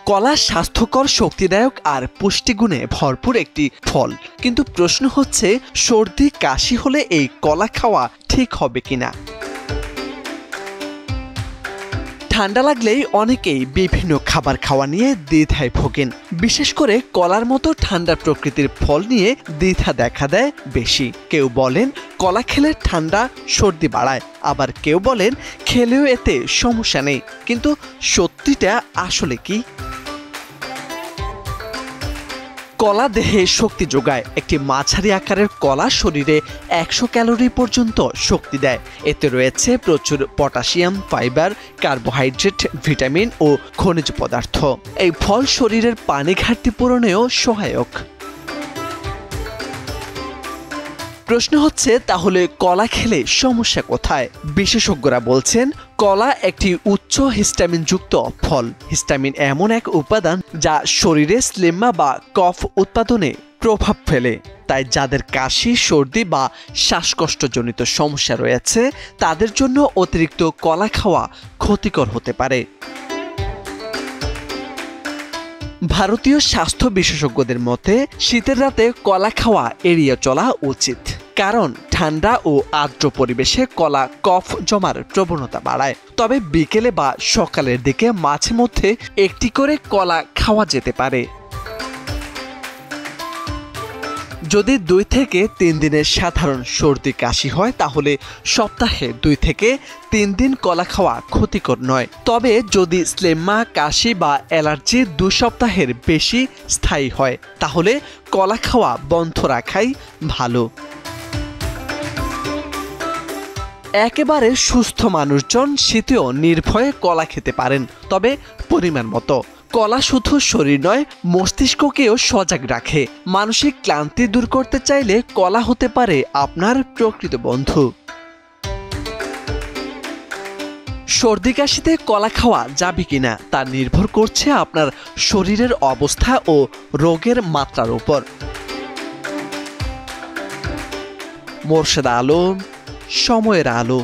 কলা স্বাস্থ্যকর, শক্তিদায়ক আর পুষ্টিগুণে ভরপুর একটি ফল। কিন্তু প্রশ্ন হচ্ছে, সর্দি কাশি হলে এই কলা খাওয়া ঠিক হবে কিনা? ঠান্ডা লাগলেই অনেকেই বিভিন্ন খাবার খাওয়া নিয়ে দ্বিধায় ভোগেন। বিশেষ করে কলার মতো ঠান্ডা প্রকৃতির ফল নিয়ে দ্বিধা দেখা দেয় বেশি। কেউ বলেন কলা খেলে ঠান্ডা সর্দি বাড়ায়, আবার কেউ বলেন খেলেও এতে সমস্যা নেই। কিন্তু সত্যিটা আসলে কি? কলা দেহে শক্তি যোগায়। একটি মাঝারি আকারের কলা শরীরে 100 ক্যালোরি পর্যন্ত শক্তি দেয়। এতে রয়েছে প্রচুর পটাশিয়াম, ফাইবার, কার্বোহাইড্রেট, ভিটামিন ও খনিজ পদার্থ। এই ফল শরীরের পানি ঘাটতি পূরণেও সহায়ক। প্রশ্ন হচ্ছে, তাহলে কলা খেলে সমস্যা কোথায়? বিশেষজ্ঞরা বলছেন কলা একটি উচ্চ হিস্টামিন যুক্ত ফল। হিস্টামিন এমন এক উপাদান যা শরীরে স্লেম্মা বা কফ উৎপাদনে প্রভাব ফেলে। তাই যাদের কাশি, সর্দি বা শ্বাসকষ্টজনিত সমস্যা রয়েছে তাদের জন্য অতিরিক্ত কলা খাওয়া ক্ষতিকর হতে পারে। ভারতীয় স্বাস্থ্য বিশেষজ্ঞদের মতে শীতের রাতে কলা খাওয়া এড়িয়ে চলা উচিত, কারণ ঠান্ডা ও আর্দ্র পরিবেশে কলা কফ জমার প্রবণতা বাড়ায়। তবে বিকেলে বা সকালের দিকে মাঝে মধ্যে একটি করে কলা খাওয়া যেতে পারে। যদি 2 থেকে 3 দিনের সাধারণ সর্দি কাশি হয় তাহলে সপ্তাহে 2 থেকে 3 দিন কলা খাওয়া ক্ষতিকর নয়। তবে যদি স্লেম্মা, কাশি বা অ্যালার্জি 2 সপ্তাহের বেশি স্থায়ী হয় তাহলে কলা খাওয়া বন্ধ রাখাই ভালো। একেবারে সুস্থ মানুষজন শীতেও নির্ভয়ে কলা খেতে পারেন, তবে পরিমাণ মতো। কলা শুধু শরীর নয়, মস্তিষ্ককেও সজাগ রাখে। মানসিক ক্লান্তি দূর করতে চাইলে কলা হতে পারে আপনার প্রকৃত বন্ধু। সর্দি কাশিতে কলা খাওয়া যাবে কিনা তা নির্ভর করছে আপনার শরীরের অবস্থা ও রোগের মাত্রার উপর। মোর্শেদ আলম, সময়ের আলো।